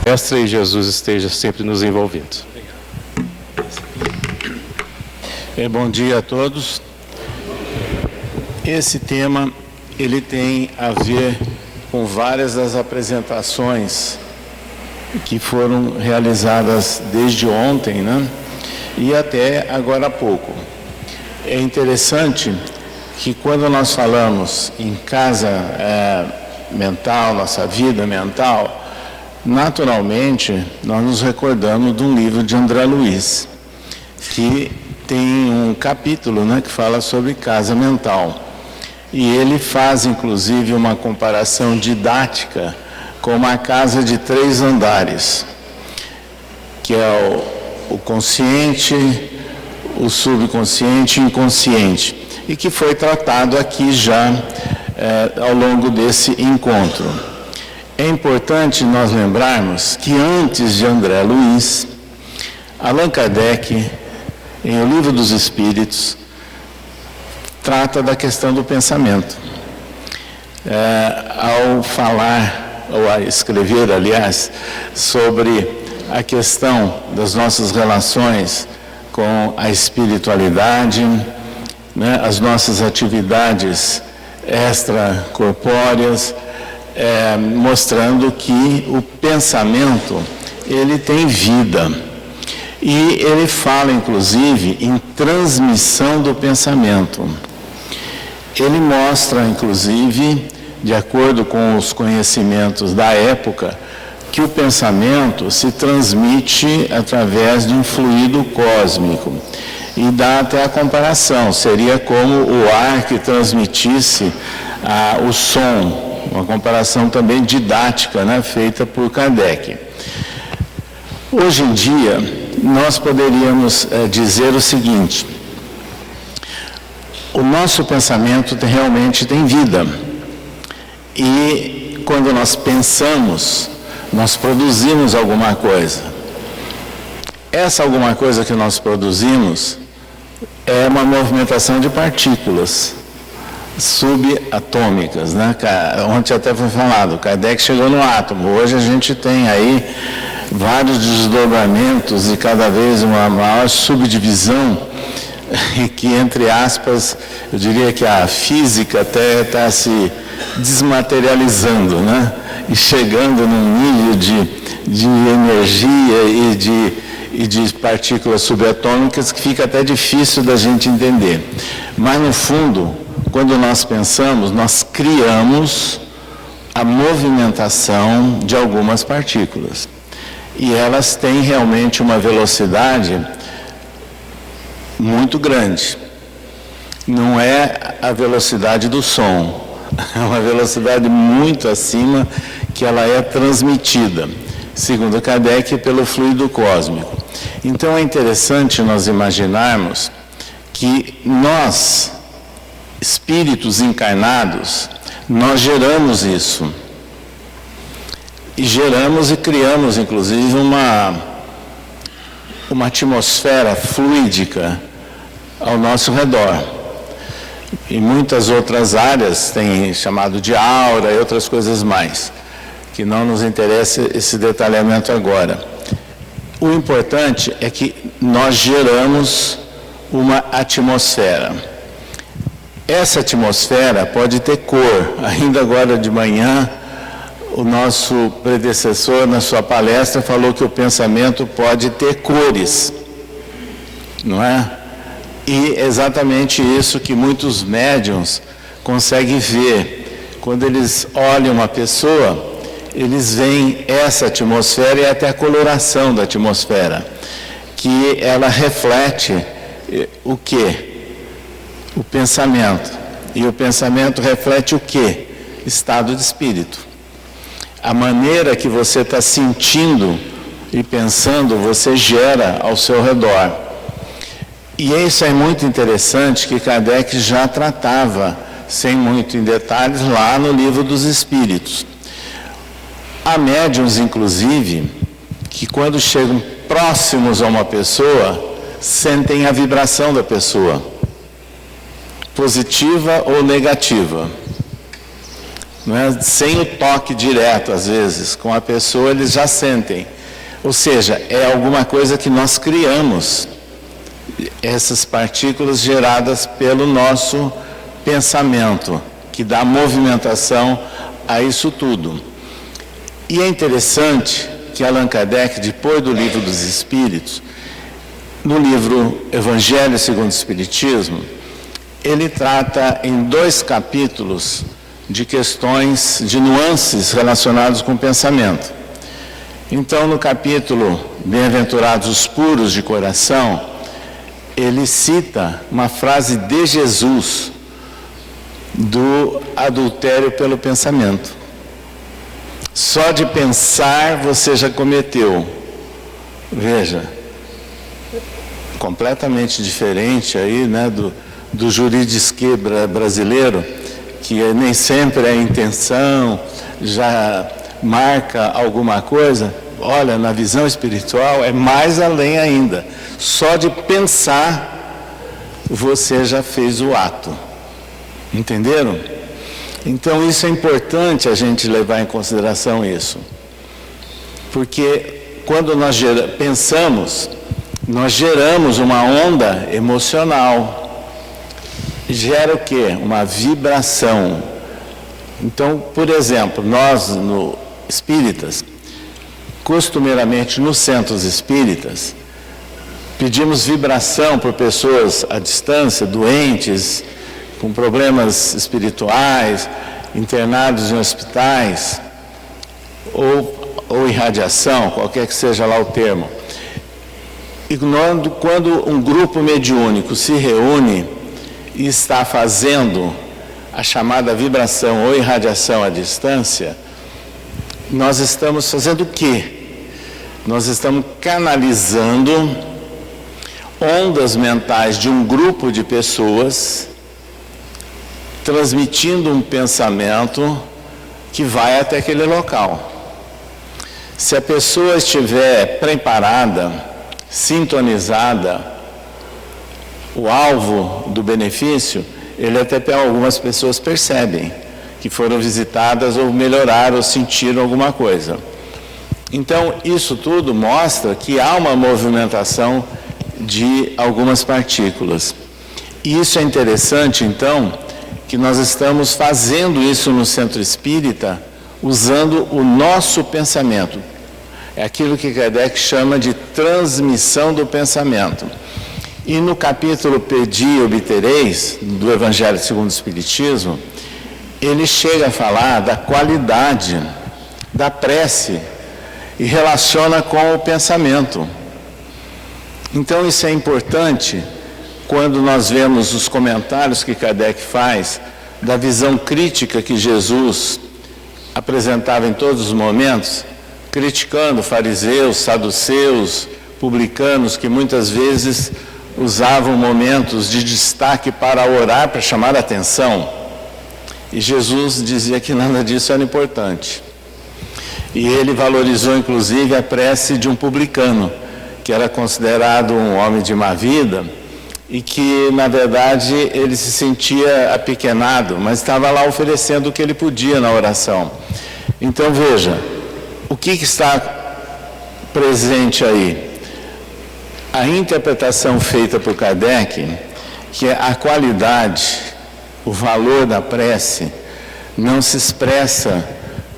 Mestre e Jesus esteja sempre nos envolvendo. Bom dia a todos. Esse tema, ele tem a ver com várias das apresentações que foram realizadas desde ontem, né? E até agora há pouco. É interessante que quando nós falamos em casa mental, nossa vida mental, naturalmente nós nos recordamos de um livro de André Luiz, que tem um capítulo, né, que fala sobre casa mental. E ele faz, inclusive, uma comparação didática com uma casa de 3 andares, que é o consciente, o subconsciente e o inconsciente, e que foi tratado aqui já ao longo desse encontro. É importante nós lembrarmos que antes de André Luiz, Allan Kardec, em O Livro dos Espíritos, trata da questão do pensamento. Ao falar, ou a escrever, aliás, sobre a questão das nossas relações com a espiritualidade, né, as nossas atividades extracorpóreas, mostrando que o pensamento, ele tem vida. E ele fala, inclusive, em transmissão do pensamento. Ele mostra, inclusive, de acordo com os conhecimentos da época, que o pensamento se transmite através de um fluido cósmico. E dá até a comparação, seria como o ar que transmitisse o som, uma comparação também didática, né, feita por Kardec. Hoje em dia, nós poderíamos dizer o seguinte: o nosso pensamento realmente tem vida. E quando nós pensamos, nós produzimos alguma coisa. Essa alguma coisa que nós produzimos é uma movimentação de partículas subatômicas, né? Ontem até foi falado, Kardec chegou no átomo. Hoje a gente tem aí vários desdobramentos e cada vez uma maior subdivisão, e que, entre aspas, eu diria que a física até está se desmaterializando, né? E chegando num nível de energia e de partículas subatômicas que fica até difícil da gente entender. Mas, no fundo, quando nós pensamos, nós criamos a movimentação de algumas partículas. E elas têm realmente uma velocidade muito grande. Não é a velocidade do som, é uma velocidade muito acima que ela é transmitida, segundo Kardec, pelo fluido cósmico. Então é interessante nós imaginarmos que nós, espíritos encarnados, nós geramos isso. E geramos e criamos, inclusive, uma atmosfera fluídica ao nosso redor. Em muitas outras áreas, tem chamado de aura e outras coisas mais, que não nos interessa esse detalhamento agora. O importante é que nós geramos uma atmosfera. Essa atmosfera pode ter cor. Ainda agora de manhã, o nosso predecessor, na sua palestra, falou que o pensamento pode ter cores, não é? E é exatamente isso que muitos médiuns conseguem ver. Quando eles olham uma pessoa, eles veem essa atmosfera e até a coloração da atmosfera, que ela reflete o quê? O pensamento. E o pensamento reflete o quê? Estado de espírito. A maneira que você está sentindo e pensando, você gera ao seu redor. E isso é muito interessante, que Kardec já tratava, sem muito em detalhes, lá no Livro dos Espíritos. Há médiuns, inclusive, que quando chegam próximos a uma pessoa, sentem a vibração da pessoa, positiva ou negativa. não é? Sem o toque direto, às vezes, com a pessoa eles já sentem. Ou seja, é alguma coisa que nós criamos, essas partículas geradas pelo nosso pensamento, que dá movimentação a isso tudo. E é interessante que Allan Kardec, depois do Livro dos Espíritos, no livro Evangelho segundo o Espiritismo, ele trata em 2 capítulos de questões, de nuances relacionadas com o pensamento. Então, no capítulo Bem-aventurados os puros de coração, ele cita uma frase de Jesus do adultério pelo pensamento. Só de pensar você já cometeu. Veja, completamente diferente aí, né, do juridisque brasileiro, que nem sempre a intenção já marca alguma coisa. Olha, na visão espiritual é mais além ainda. Só de pensar você já fez o ato. Entenderam? Então isso é importante a gente levar em consideração isso. Porque quando nós pensamos, nós geramos uma onda emocional. Gera o quê? Uma vibração. Então, por exemplo, nós no espíritas, costumeiramente nos centros espíritas, pedimos vibração por pessoas à distância, doentes, com problemas espirituais, internados em hospitais, ou irradiação, qualquer que seja lá o termo. E quando um grupo mediúnico se reúne e está fazendo a chamada vibração ou irradiação à distância, nós estamos fazendo o quê? Nós estamos canalizando ondas mentais de um grupo de pessoas, transmitindo um pensamento que vai até aquele local. Se a pessoa estiver preparada, sintonizada, o alvo do benefício, ele até algumas pessoas percebem que foram visitadas ou melhoraram ou sentiram alguma coisa. Então, isso tudo mostra que há uma movimentação de algumas partículas. E isso é interessante, então, que nós estamos fazendo isso no Centro Espírita, usando o nosso pensamento. É aquilo que Kardec chama de transmissão do pensamento. E no capítulo Pedi e Obtereis, do Evangelho segundo o Espiritismo, ele chega a falar da qualidade da prece e relaciona com o pensamento. Então isso é importante quando nós vemos os comentários que Kardec faz da visão crítica que Jesus apresentava em todos os momentos, criticando fariseus, saduceus, publicanos, que muitas vezes usavam momentos de destaque para orar, para chamar a atenção. E Jesus dizia que nada disso era importante. E ele valorizou, inclusive, a prece de um publicano, que era considerado um homem de má vida, e que, na verdade, ele se sentia apequenado, mas estava lá oferecendo o que ele podia na oração. Então, veja, o que está presente aí? A interpretação feita por Kardec, que é a qualidade, o valor da prece, não se expressa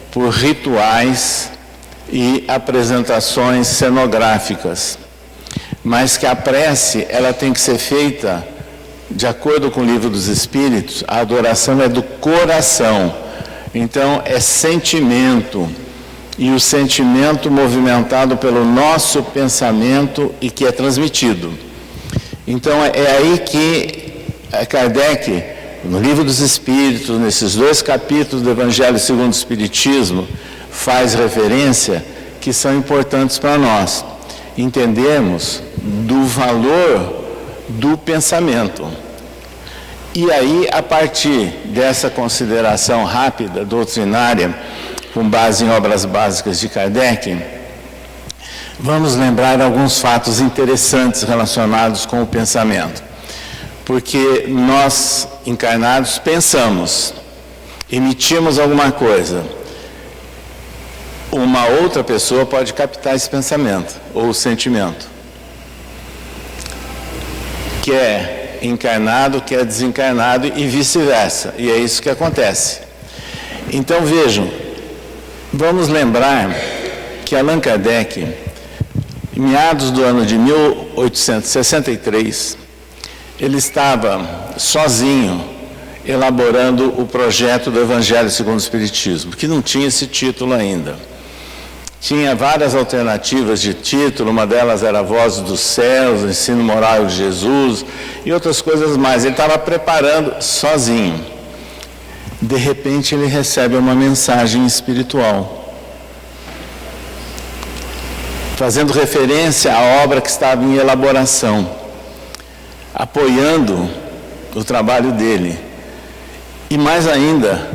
por rituais e apresentações cenográficas, mas que a prece, ela tem que ser feita de acordo com o Livro dos Espíritos. A adoração é do coração, então é sentimento, e o sentimento movimentado pelo nosso pensamento e que é transmitido. Então é aí que Kardec, no Livro dos Espíritos, nesses 2 capítulos do Evangelho segundo o Espiritismo, faz referência que são importantes para nós entendermos do valor do pensamento. E aí, a partir dessa consideração rápida, doutrinária, com base em obras básicas de Kardec, vamos lembrar alguns fatos interessantes relacionados com o pensamento. Porque nós, encarnados, pensamos. emitimos alguma coisa, uma outra pessoa pode captar esse pensamento ou sentimento. Quer encarnado, quer desencarnado e vice-versa. E é isso que acontece. Então vejam, vamos lembrar que Allan Kardec, em meados do ano de 1863, ele estava sozinho elaborando o projeto do Evangelho segundo o Espiritismo, que não tinha esse título ainda. Tinha várias alternativas de título, uma delas era Vozes dos Céus, o Ensino Moral de Jesus e outras coisas mais. Ele estava preparando sozinho. De repente ele recebe uma mensagem espiritual, fazendo referência à obra que estava em elaboração, apoiando o trabalho dele e mais ainda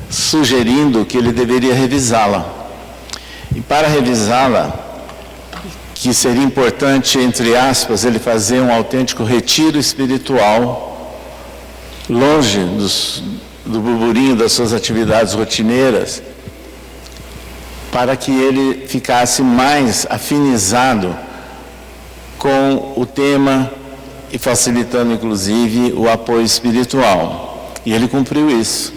sugerindo que ele deveria revisá-la. E para revisá-la, que seria importante, entre aspas, ele fazer um autêntico retiro espiritual, longe do burburinho das suas atividades rotineiras, para que ele ficasse mais afinizado com o tema e facilitando, inclusive, o apoio espiritual. E ele cumpriu isso.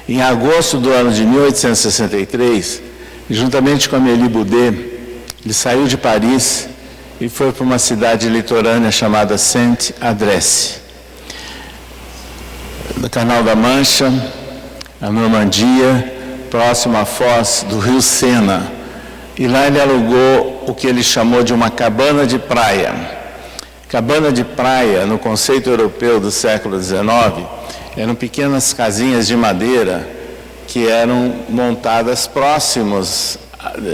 Em agosto do ano de 1863, juntamente com Amélie Boudet, ele saiu de Paris e foi para uma cidade litorânea chamada Saint-Adresse, no Canal da Mancha, a Normandia, próximo à foz do rio Sena. E lá ele alugou o que ele chamou de uma cabana de praia. Cabana de praia, no conceito europeu do século XIX, eram pequenas casinhas de madeira que eram montadas próximos,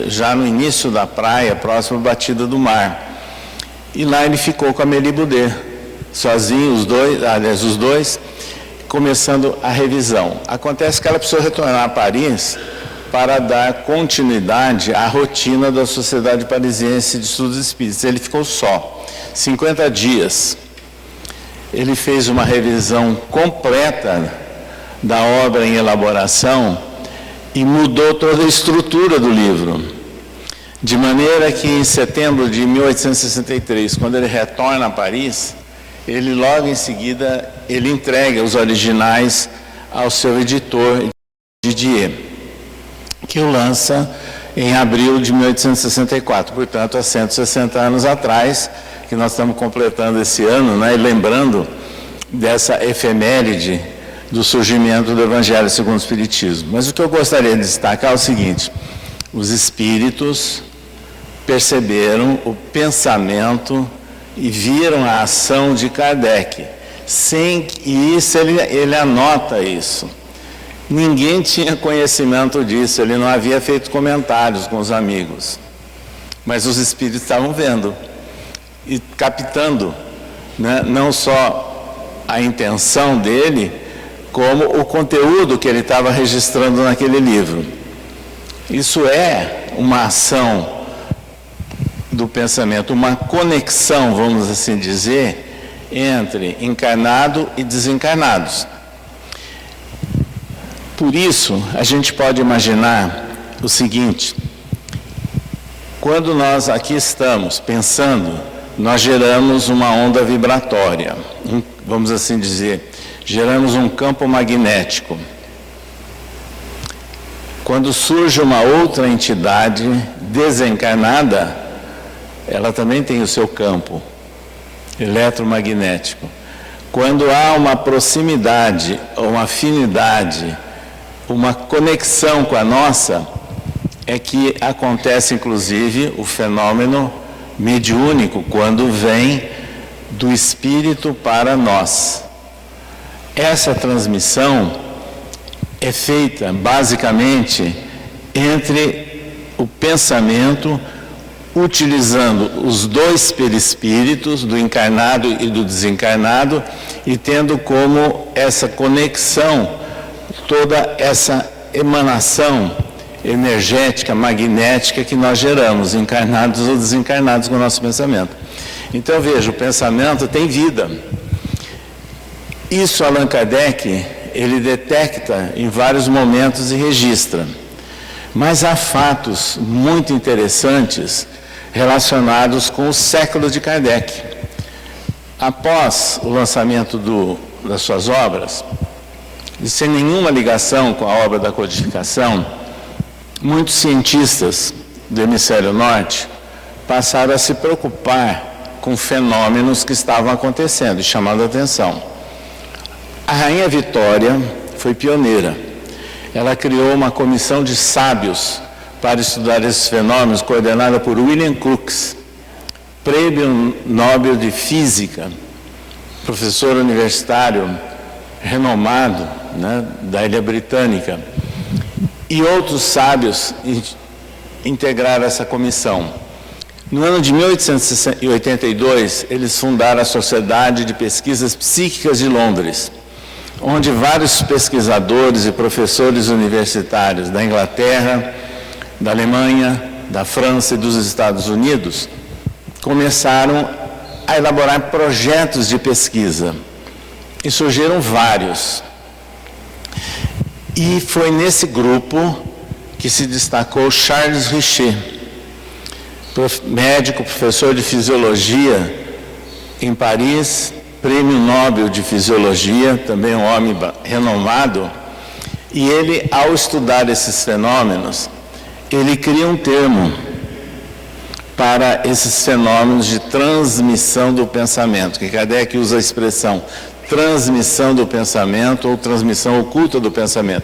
já no início da praia, próximo à batida do mar. E lá ele ficou com a Amélie Boudet, sozinho, os dois, começando a revisão. Acontece que ela precisou retornar a Paris para dar continuidade à rotina da Sociedade Parisiense de Estudos Espíritas. Ele ficou só, 50 dias. Ele fez uma revisão completa da obra em elaboração e mudou toda a estrutura do livro. De maneira que em setembro de 1863, quando ele retorna a Paris, ele logo em seguida ele entrega os originais ao seu editor, Didier, que o lança em abril de 1864, portanto há 160 anos atrás, que nós estamos completando esse ano, né, e lembrando dessa efeméride do surgimento do Evangelho segundo o Espiritismo. Mas o que eu gostaria de destacar é o seguinte: os espíritos perceberam o pensamento e viram a ação de Kardec. E isso ele anota isso. Ninguém tinha conhecimento disso, ele não havia feito comentários com os amigos. Mas os espíritos estavam vendo e captando, né, não só a intenção dele, como o conteúdo que ele estava registrando naquele livro. Isso é uma ação do pensamento, uma conexão, vamos assim dizer, entre encarnado e desencarnados. Por isso, a gente pode imaginar o seguinte: quando nós aqui estamos pensando, nós geramos uma onda vibratória, vamos assim dizer, geramos um campo magnético. Quando surge uma outra entidade desencarnada, ela também tem o seu campo eletromagnético. Quando há uma proximidade, uma afinidade, uma conexão com a nossa, é que acontece inclusive o fenômeno mediúnico, quando vem do espírito para nós. Essa transmissão é feita basicamente entre o pensamento, utilizando os dois perispíritos, do encarnado e do desencarnado, e tendo como essa conexão toda essa emanação energética, magnética que nós geramos, encarnados ou desencarnados, com o nosso pensamento. Então veja, o pensamento tem vida. Isso Allan Kardec, ele detecta em vários momentos e registra. Mas há fatos muito interessantes relacionados com o século de Kardec. Após o lançamento das suas obras, e sem nenhuma ligação com a obra da codificação, muitos cientistas do hemisfério norte passaram a se preocupar com fenômenos que estavam acontecendo e chamando a atenção. A Rainha Vitória foi pioneira. Ela criou uma comissão de sábios para estudar esses fenômenos, coordenada por William Crookes, Prêmio Nobel de Física, professor universitário renomado, né, da Ilha Britânica, e outros sábios integraram essa comissão. No ano de 1882, eles fundaram a Sociedade de Pesquisas Psíquicas de Londres, onde vários pesquisadores e professores universitários da Inglaterra, da Alemanha, da França e dos Estados Unidos começaram a elaborar projetos de pesquisa. E surgiram vários. E foi nesse grupo que se destacou Charles Richet, médico, professor de fisiologia em Paris, Prêmio Nobel de Fisiologia, também um homem renomado. E ele, ao estudar esses fenômenos, ele cria um termo para esses fenômenos de transmissão do pensamento, que Kardec usa a expressão transmissão do pensamento ou transmissão oculta do pensamento.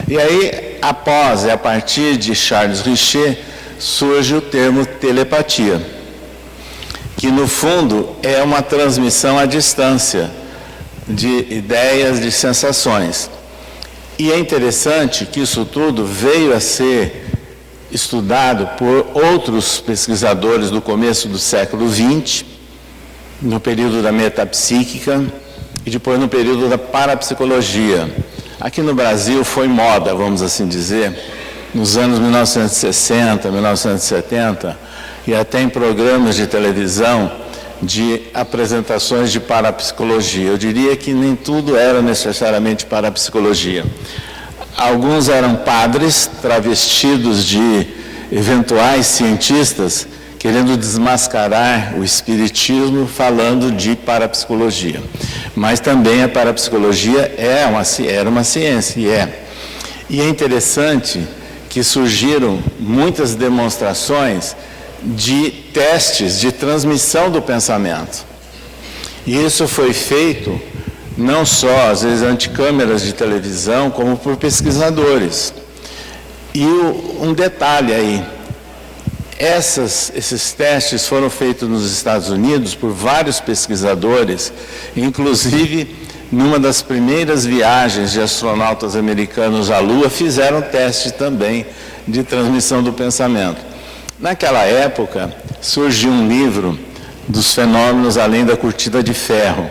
E aí, a partir de Charles Richet, surge o termo telepatia, que no fundo é uma transmissão à distância de ideias, de sensações. E é interessante que isso tudo veio a ser estudado por outros pesquisadores do começo do século XX, no período da metapsíquica e depois no período da parapsicologia. Aqui no Brasil foi moda, vamos assim dizer, nos anos 1960, 1970, e até em programas de televisão de apresentações de parapsicologia. Eu diria que nem tudo era necessariamente parapsicologia. Alguns eram padres travestidos de eventuais cientistas, querendo desmascarar o espiritismo falando de parapsicologia. Mas também a parapsicologia era uma ciência, E é interessante que surgiram muitas demonstrações de testes de transmissão do pensamento. E isso foi feito não só, às vezes, ante câmeras de televisão, como por pesquisadores. E um detalhe aí, esses testes foram feitos nos Estados Unidos por vários pesquisadores, inclusive numa das primeiras viagens de astronautas americanos à Lua, fizeram teste também de transmissão do pensamento. Naquela época, surgiu um livro dos fenômenos além da cortina de ferro,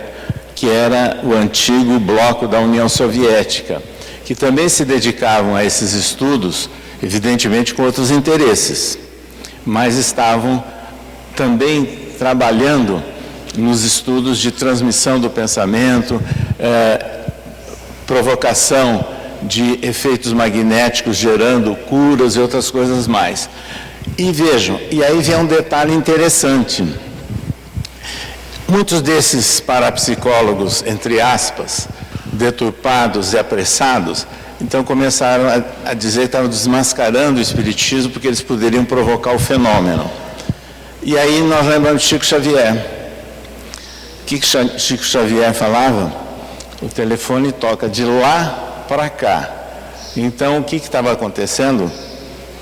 que era o antigo bloco da União Soviética, que também se dedicavam a esses estudos, evidentemente com outros interesses, mas estavam também trabalhando nos estudos de transmissão do pensamento, provocação de efeitos magnéticos gerando curas e outras coisas mais. E vejam, e aí vem um detalhe interessante. Muitos desses parapsicólogos, entre aspas, deturpados e apressados, então começaram a dizer que estavam desmascarando o espiritismo porque eles poderiam provocar o fenômeno. E aí nós lembramos de Chico Xavier. O que Chico Xavier falava? O telefone toca de lá para cá. Então o que estava acontecendo?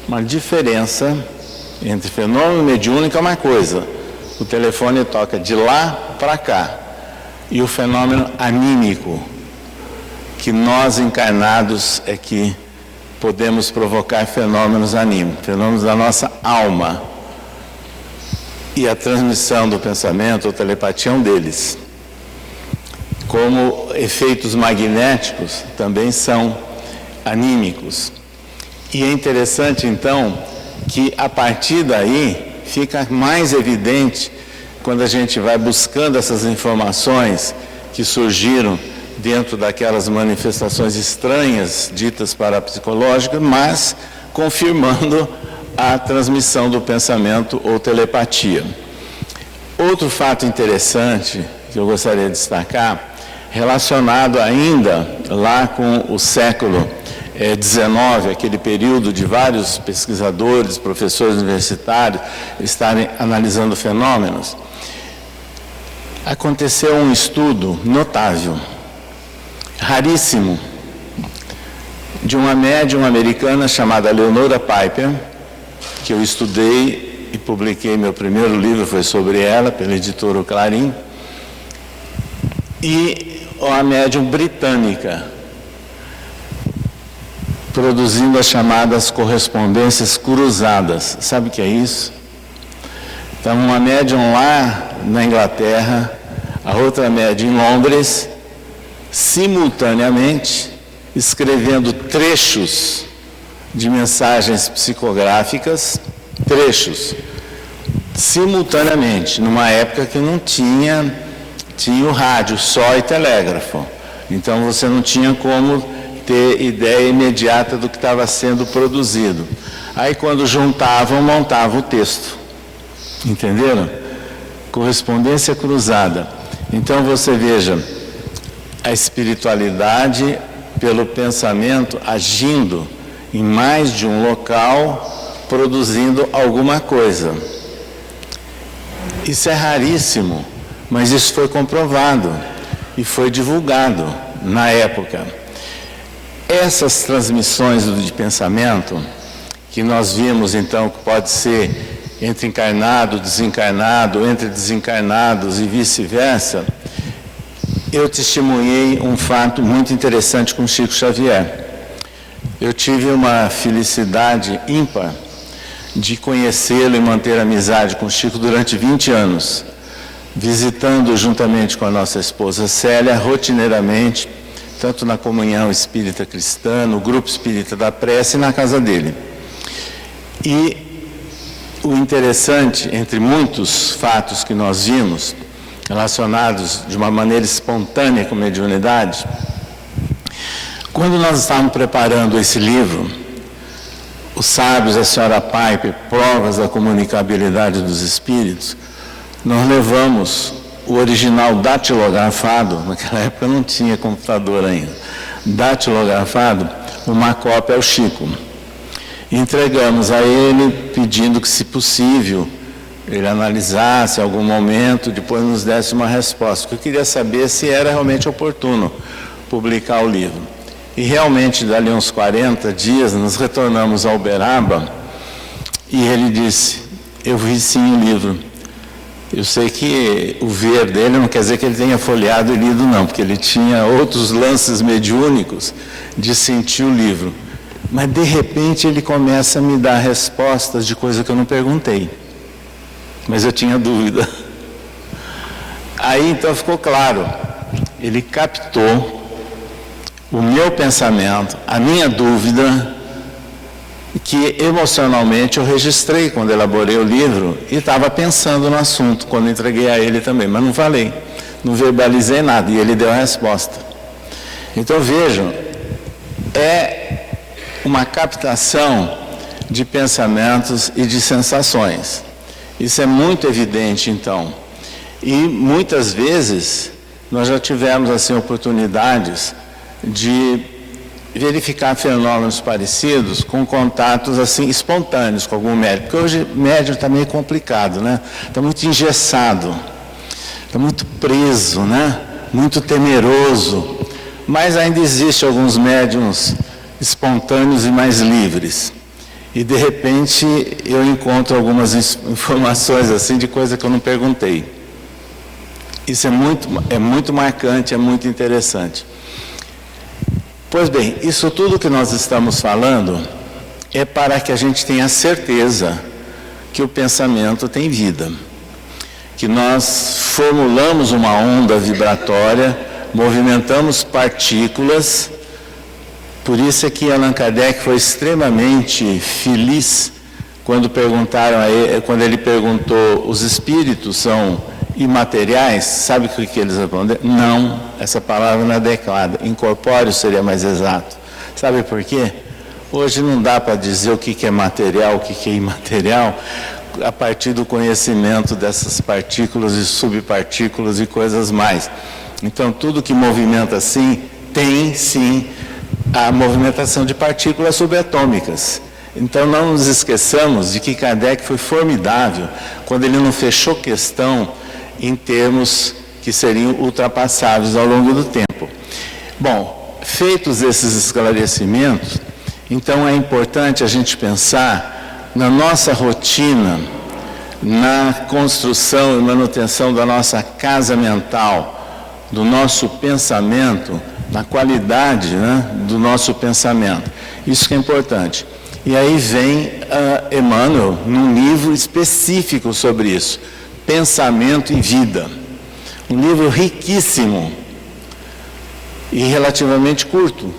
Uma diferença entre fenômeno mediúnico é uma coisa. O telefone toca de lá para cá. E o fenômeno anímico, que nós encarnados é que podemos provocar fenômenos anímicos, fenômenos da nossa alma. E a transmissão do pensamento, ou telepatia, é um deles. Como efeitos magnéticos também são anímicos. E é interessante, então, que a partir daí fica mais evidente, quando a gente vai buscando essas informações que surgiram dentro daquelas manifestações estranhas ditas parapsicológicas, mas confirmando a transmissão do pensamento ou telepatia. Outro fato interessante que eu gostaria de destacar, relacionado ainda lá com o século XIX, aquele período de vários pesquisadores, professores universitários estarem analisando fenômenos, aconteceu um estudo notável, raríssimo, de uma médium americana chamada Leonora Piper, que eu estudei e publiquei, meu primeiro livro foi sobre ela, pela editora Clarim, e uma médium britânica, produzindo as chamadas correspondências cruzadas. Sabe o que é isso? Então, uma médium lá na Inglaterra, a outra médium em Londres, simultaneamente escrevendo trechos de mensagens psicográficas, simultaneamente, numa época que não tinha o rádio só e telégrafo. Então você não tinha como ter ideia imediata do que estava sendo produzido. Aí quando juntavam, montavam o texto. Entenderam? Correspondência cruzada. Então você veja, a espiritualidade pelo pensamento agindo em mais de um local, produzindo alguma coisa. Isso é raríssimo, mas isso foi comprovado e foi divulgado na época. Essas transmissões de pensamento, que nós vimos então que pode ser entre encarnado, desencarnado, entre desencarnados e vice-versa, eu testemunhei um fato muito interessante com Chico Xavier. Eu tive uma felicidade ímpar de conhecê-lo e manter amizade com Chico durante 20 anos, visitando juntamente com a nossa esposa Célia, rotineiramente, tanto na comunhão espírita cristã, no grupo espírita da prece e na casa dele. E o interessante, entre muitos fatos que nós vimos, relacionados de uma maneira espontânea com mediunidade, quando nós estávamos preparando esse livro, Os Sábios, a Senhora Piper, Provas da Comunicabilidade dos Espíritos, nós levamos o original datilografado, naquela época não tinha computador ainda, datilografado, uma cópia ao Chico. Entregamos a ele pedindo que, se possível, ele analisasse em algum momento, depois nos desse uma resposta, porque eu queria saber se era realmente oportuno publicar o livro. E realmente, dali uns 40 dias, nos retornamos a Uberaba e ele disse: eu vi sim o livro. Eu sei que o ver dele não quer dizer que ele tenha folheado e lido, não, porque ele tinha outros lances mediúnicos de sentir o livro. Mas, de repente, ele começa a me dar respostas de coisa que eu não perguntei. Mas eu tinha dúvida. Aí, então, ficou claro. Ele captou o meu pensamento, a minha dúvida, que emocionalmente eu registrei quando elaborei o livro e estava pensando no assunto, quando entreguei a ele também, mas não falei, não verbalizei nada, e ele deu a resposta. Então vejam, é uma captação de pensamentos e de sensações. Isso é muito evidente, então. E muitas vezes nós já tivemos assim oportunidades de verificar fenômenos parecidos com contatos assim espontâneos com algum médium, porque hoje médium está meio complicado, né? Está muito engessado, está muito preso, né? Muito temeroso, mas ainda existe alguns médiums espontâneos e mais livres. E de repente eu encontro algumas informações assim de coisa que eu não perguntei. Isso é muito marcante, é muito interessante. Pois bem, isso tudo que nós estamos falando é para que a gente tenha certeza que o pensamento tem vida, que nós formulamos uma onda vibratória, movimentamos partículas. Por isso é que Allan Kardec foi extremamente feliz quando perguntaram a ele, quando ele perguntou: os espíritos são imateriais, sabe o que eles responderam? Não, essa palavra não é adequada. Incorpóreo seria mais exato. Sabe por quê? Hoje não dá para dizer o que é material, o que é imaterial, a partir do conhecimento dessas partículas e subpartículas e coisas mais. Então, tudo que movimenta assim, tem sim a movimentação de partículas subatômicas. Então, não nos esqueçamos de que Kardec foi formidável quando ele não fechou questão em termos que seriam ultrapassáveis ao longo do tempo. Bom, feitos esses esclarecimentos, então é importante a gente pensar na nossa rotina, na construção e manutenção da nossa casa mental, do nosso pensamento, na qualidade, né, do nosso pensamento. Isso que é importante. E aí vem Emmanuel num livro específico sobre isso, Pensamento e Vida. Um livro riquíssimo e relativamente curto.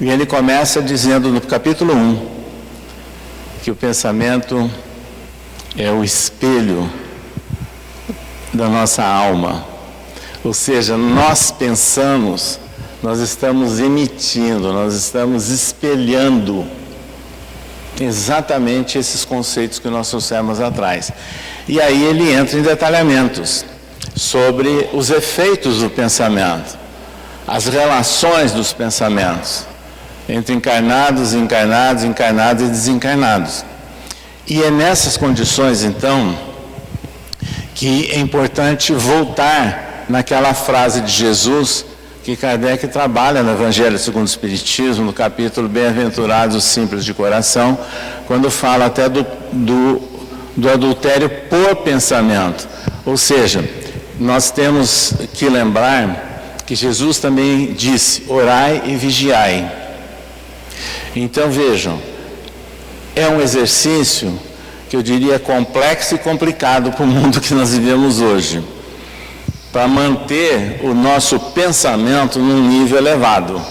E ele começa dizendo no capítulo 1 que o pensamento é o espelho da nossa alma. Ou seja, nós pensamos, nós estamos emitindo, nós estamos espelhando exatamente esses conceitos que nós trouxemos atrás. E aí ele entra em detalhamentos sobre os efeitos do pensamento, as relações dos pensamentos entre encarnados, encarnados, encarnados e desencarnados. E é nessas condições, então, que é importante voltar naquela frase de Jesus que Kardec trabalha no Evangelho segundo o Espiritismo, no capítulo Bem-aventurados os simples de coração, quando fala até do adultério por pensamento. Ou seja, nós temos que lembrar que Jesus também disse, orai e vigiai. Então vejam, é um exercício que eu diria complexo e complicado para o mundo que nós vivemos hoje, para manter o nosso pensamento num nível elevado.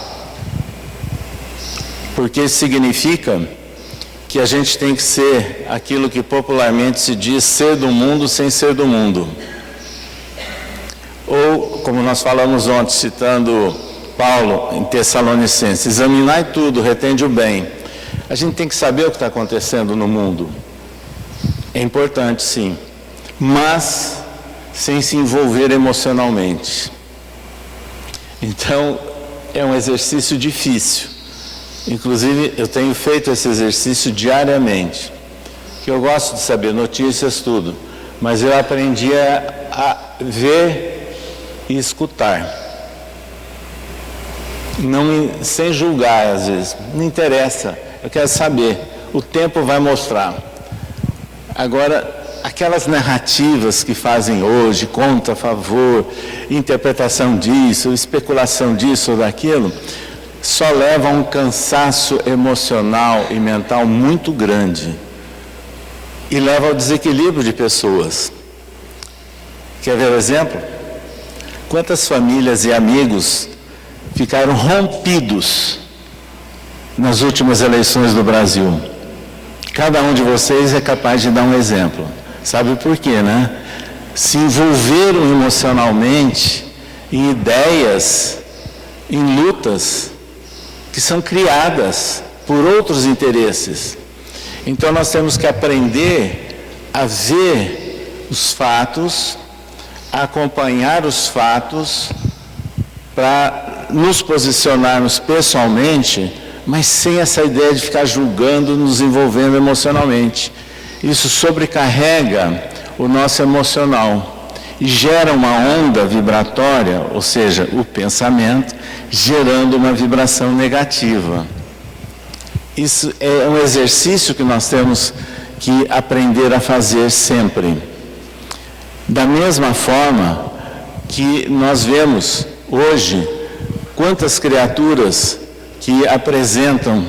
Porque isso significa que a gente tem que ser aquilo que popularmente se diz ser do mundo sem ser do mundo. Ou, como nós falamos ontem, citando Paulo em Tessalonicenses, examinai tudo, retende o bem. A gente tem que saber o que está acontecendo no mundo. É importante, sim, mas sem se envolver emocionalmente. Então, é um exercício difícil. Inclusive, eu tenho feito esse exercício diariamente, que eu gosto de saber notícias, tudo, mas eu aprendi a ver e escutar. Sem julgar, às vezes. Não interessa, eu quero saber. O tempo vai mostrar. Agora, aquelas narrativas que fazem hoje, contra, a favor, interpretação disso, especulação disso ou daquilo, só leva a um cansaço emocional e mental muito grande. E leva ao desequilíbrio de pessoas. Quer ver o exemplo? Quantas famílias e amigos ficaram rompidos nas últimas eleições do Brasil? Cada um de vocês é capaz de dar um exemplo. Sabe por quê, né? Se envolveram emocionalmente em ideias, em lutas que são criadas por outros interesses. Então nós temos que aprender a ver os fatos, a acompanhar os fatos, para nos posicionarmos pessoalmente, mas sem essa ideia de ficar julgando, nos envolvendo emocionalmente. Isso sobrecarrega o nosso emocional e gera uma onda vibratória, ou seja, o pensamento, gerando uma vibração negativa. Isso é um exercício que nós temos que aprender a fazer sempre. Da mesma forma que nós vemos hoje quantas criaturas que apresentam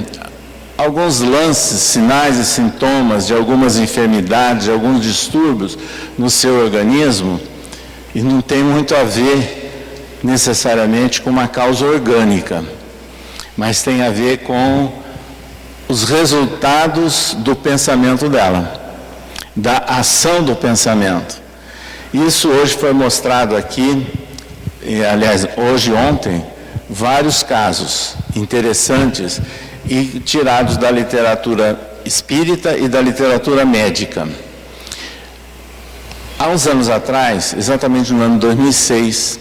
alguns lances, sinais e sintomas de algumas enfermidades, de alguns distúrbios no seu organismo, e não tem muito a ver necessariamente com uma causa orgânica, mas tem a ver com os resultados do pensamento dela, da ação do pensamento. Isso hoje foi mostrado aqui, aliás, hoje e ontem, vários casos interessantes e tirados da literatura espírita e da literatura médica. Há uns anos atrás, exatamente no ano 2006,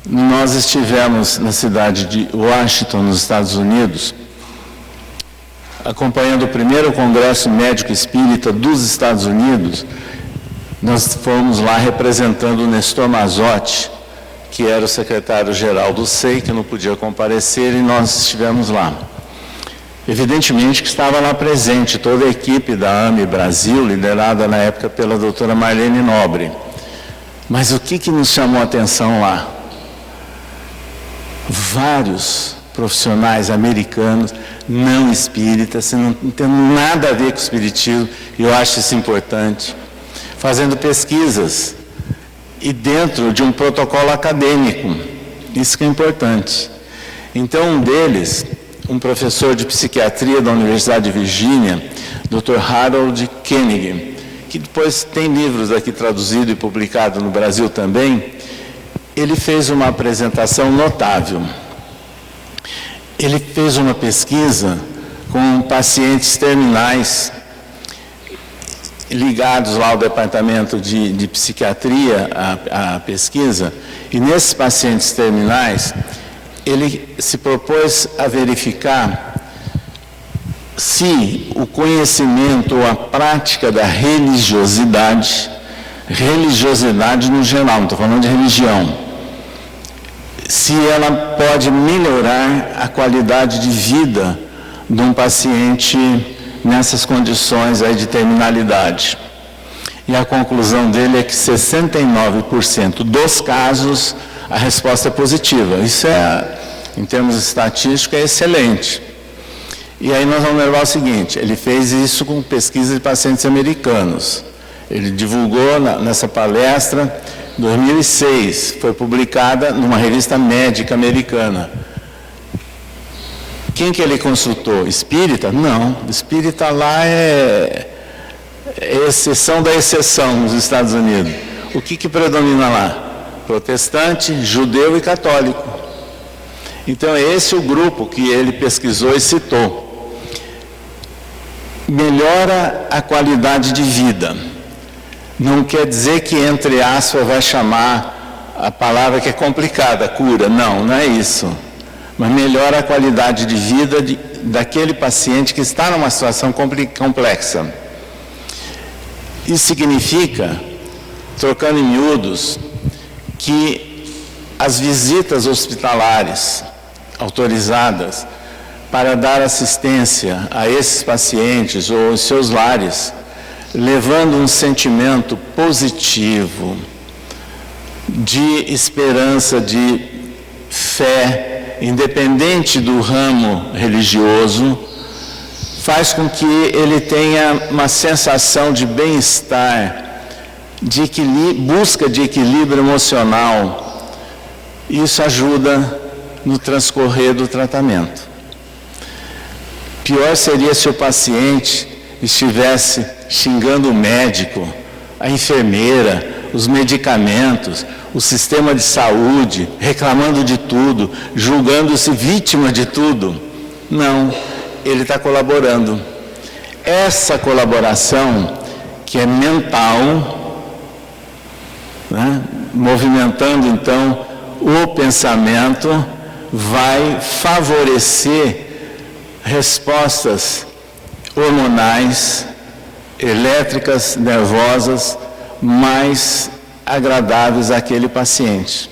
nós estivemos na cidade de Washington, nos Estados Unidos, acompanhando o primeiro Congresso Médico Espírita dos Estados Unidos. Nós fomos lá representando o Nestor Mazotti, que era o secretário-geral do SEI, que não podia comparecer, e nós estivemos lá. Evidentemente que estava lá presente toda a equipe da AME Brasil, liderada na época pela doutora Marlene Nobre. Mas o que nos chamou a atenção lá? Vários profissionais americanos, não espíritas, não tem nada a ver com o espiritismo, e eu acho isso importante, fazendo pesquisas e dentro de um protocolo acadêmico. Isso que é importante. Então, um deles, um professor de psiquiatria da Universidade de Virgínia, Dr. Harold Koenig, que depois tem livros aqui traduzidos e publicados no Brasil também, ele fez uma apresentação notável. Ele fez uma pesquisa com pacientes terminais ligados lá ao departamento de psiquiatria, a pesquisa, e nesses pacientes terminais, ele se propôs a verificar se o conhecimento ou a prática da religiosidade no geral, não estou falando de religião, se ela pode melhorar a qualidade de vida de um paciente nessas condições aí de terminalidade. E a conclusão dele é que 69% dos casos a resposta é positiva. Isso em termos estatísticos, é excelente. E aí nós vamos levar o seguinte, ele fez isso com pesquisa de pacientes americanos. Ele divulgou nessa palestra, em 2006, foi publicada numa revista médica americana. Quem que ele consultou? Espírita? Não, espírita lá é exceção da exceção nos Estados Unidos. O que predomina lá? Protestante, judeu e católico. Então, é esse o grupo que ele pesquisou e citou. Melhora a qualidade de vida. Não quer dizer que, entre aspas, vai chamar a palavra que é complicada, cura. Não, não é isso. Mas melhora a qualidade de vida daquele paciente que está numa situação complexa. Isso significa, trocando em miúdos, que as visitas hospitalares autorizadas para dar assistência a esses pacientes ou aos seus lares, levando um sentimento positivo, de esperança, de fé, independente do ramo religioso, faz com que ele tenha uma sensação de bem-estar, de busca de equilíbrio emocional. Isso ajuda no transcorrer do tratamento. Pior seria se o paciente estivesse xingando o médico, a enfermeira, os medicamentos, o sistema de saúde, reclamando de tudo, julgando-se vítima de tudo. Não, ele está colaborando. Essa colaboração, que é mental, né, movimentando então o pensamento, vai favorecer respostas hormonais, elétricas, nervosas, mais agradáveis àquele paciente.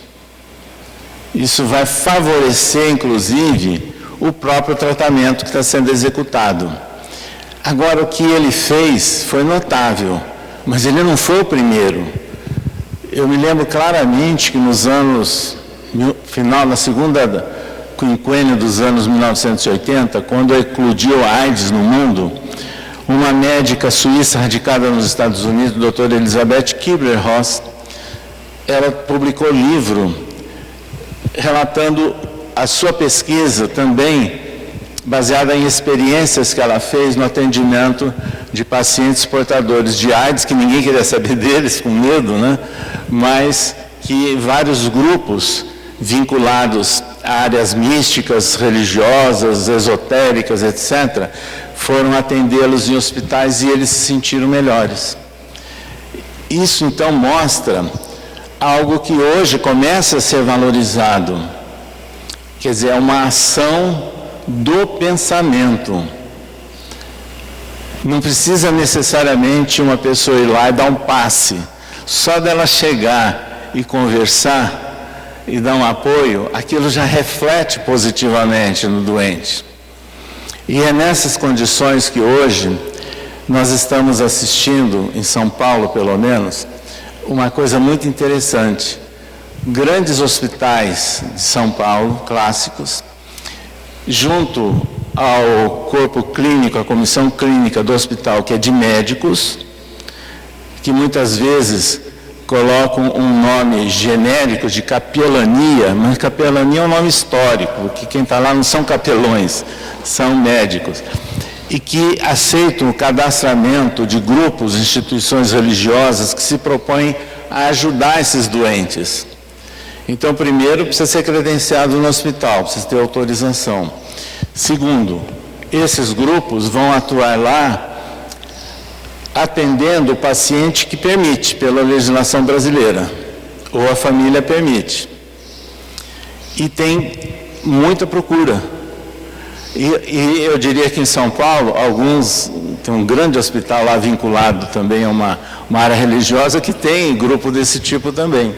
Isso vai favorecer, inclusive, o próprio tratamento que está sendo executado. Agora, o que ele fez foi notável, mas ele não foi o primeiro. Eu me lembro claramente que nos anos, na segunda quinquênio dos anos 1980, quando eclodiu a AIDS no mundo, uma médica suíça radicada nos Estados Unidos, a doutora Elisabeth Kübler-Ross, ela publicou livro relatando a sua pesquisa também baseada em experiências que ela fez no atendimento de pacientes portadores de AIDS, que ninguém queria saber deles, com medo, né? Mas que vários grupos vinculados a áreas místicas, religiosas, esotéricas, etc., foram atendê-los em hospitais e eles se sentiram melhores. Isso, então, mostra algo que hoje começa a ser valorizado. Quer dizer, é uma ação do pensamento. Não precisa necessariamente uma pessoa ir lá e dar um passe. Só dela chegar e conversar e dar um apoio, aquilo já reflete positivamente no doente. E é nessas condições que hoje nós estamos assistindo, em São Paulo pelo menos, uma coisa muito interessante. Grandes hospitais de São Paulo, clássicos, junto ao corpo clínico, a comissão clínica do hospital, que é de médicos, que muitas vezes colocam um nome genérico de capelania, mas capelania é um nome histórico, porque quem está lá não são capelões, são médicos, e que aceitam o cadastramento de grupos, instituições religiosas que se propõem a ajudar esses doentes. Então, primeiro, precisa ser credenciado no hospital, precisa ter autorização. Segundo, esses grupos vão atuar lá atendendo o paciente que permite, pela legislação brasileira, ou a família permite. E tem muita procura. E eu diria que em São Paulo, tem um grande hospital lá vinculado também a uma área religiosa que tem grupo desse tipo também.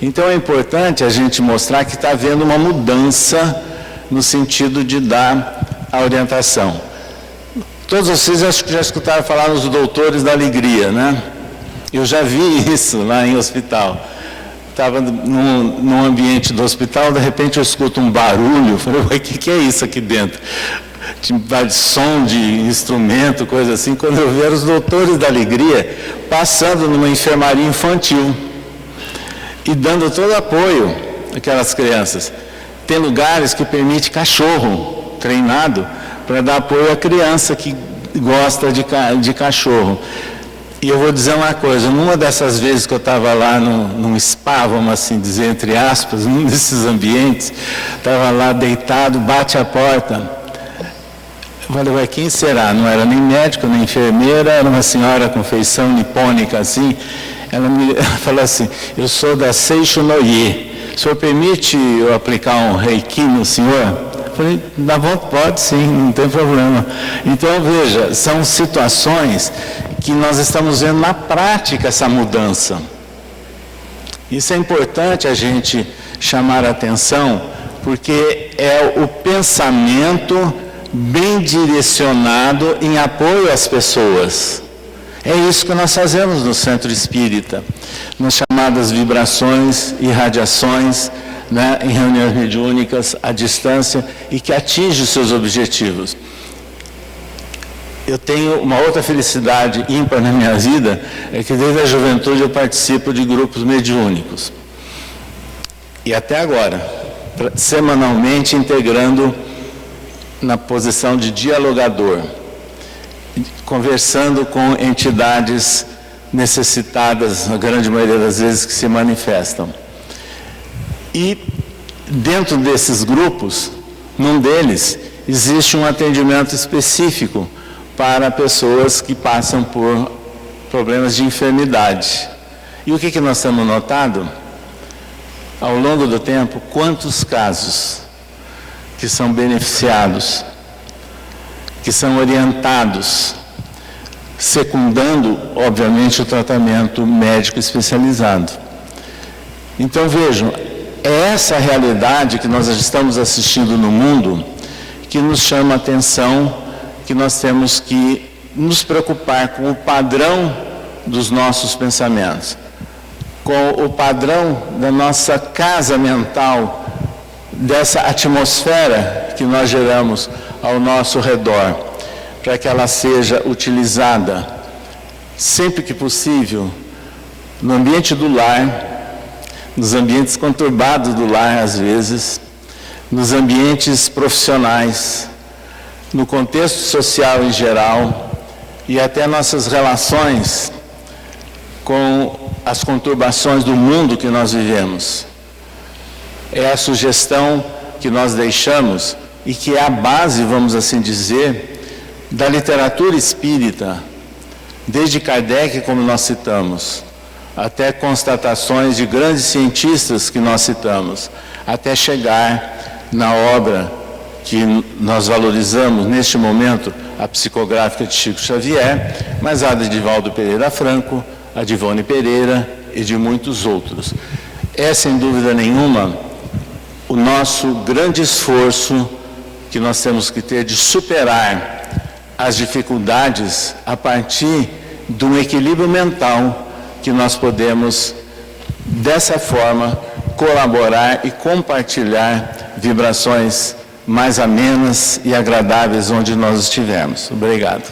Então é importante a gente mostrar que está havendo uma mudança no sentido de dar a orientação. Todos vocês acho que já escutaram falar nos doutores da alegria, né? Eu já vi isso lá em hospital. Estava num ambiente do hospital, de repente eu escuto um barulho, falei, o que é isso aqui dentro? De som de instrumento, coisa assim. Quando eu vi, eram os doutores da alegria passando numa enfermaria infantil e dando todo apoio àquelas crianças. Tem lugares que permite cachorro treinado para dar apoio à criança que gosta de cachorro. E eu vou dizer uma coisa, numa dessas vezes que eu estava lá num spa, vamos assim dizer, entre aspas, num desses ambientes, estava lá deitado, bate a porta. Eu falei, quem será? Não era nem médico, nem enfermeira, era uma senhora com feição nipônica assim. Ela falou assim, eu sou da Seixo Noye. O senhor permite eu aplicar um reiki no senhor? Eu falei, dá vontade, pode sim, não tem problema. Então, veja, são situações que nós estamos vendo na prática essa mudança. Isso é importante a gente chamar a atenção, porque é o pensamento bem direcionado em apoio às pessoas. É isso que nós fazemos no Centro Espírita, nas chamadas vibrações e radiações, né, em reuniões mediúnicas, à distância, e que atinge os seus objetivos. Eu tenho uma outra felicidade ímpar na minha vida, é que desde a juventude eu participo de grupos mediúnicos. E até agora, semanalmente integrando na posição de dialogador, conversando com entidades necessitadas, a grande maioria das vezes, que se manifestam. E dentro desses grupos, num deles, existe um atendimento específico para pessoas que passam por problemas de enfermidade. E o que nós temos notado? Ao longo do tempo, quantos casos que são beneficiados, que são orientados, secundando, obviamente, o tratamento médico especializado. Então, vejam, é essa realidade que nós estamos assistindo no mundo que nos chama a atenção, que nós temos que nos preocupar com o padrão dos nossos pensamentos, com o padrão da nossa casa mental, dessa atmosfera que nós geramos ao nosso redor, para que ela seja utilizada sempre que possível no ambiente do lar, nos ambientes conturbados do lar às vezes, nos ambientes profissionais, no contexto social em geral e até nossas relações com as conturbações do mundo que nós vivemos. É a sugestão que nós deixamos e que é a base, vamos assim dizer, da literatura espírita, desde Kardec, como nós citamos, até constatações de grandes cientistas que nós citamos, até chegar na obra que nós valorizamos neste momento, a psicográfica de Chico Xavier, mas a de Divaldo Pereira Franco, a de Ivone Pereira e de muitos outros. É, sem dúvida nenhuma, o nosso grande esforço que nós temos que ter de superar as dificuldades a partir de um equilíbrio mental que nós podemos, dessa forma, colaborar e compartilhar vibrações mais amenas e agradáveis onde nós estivermos. Obrigado.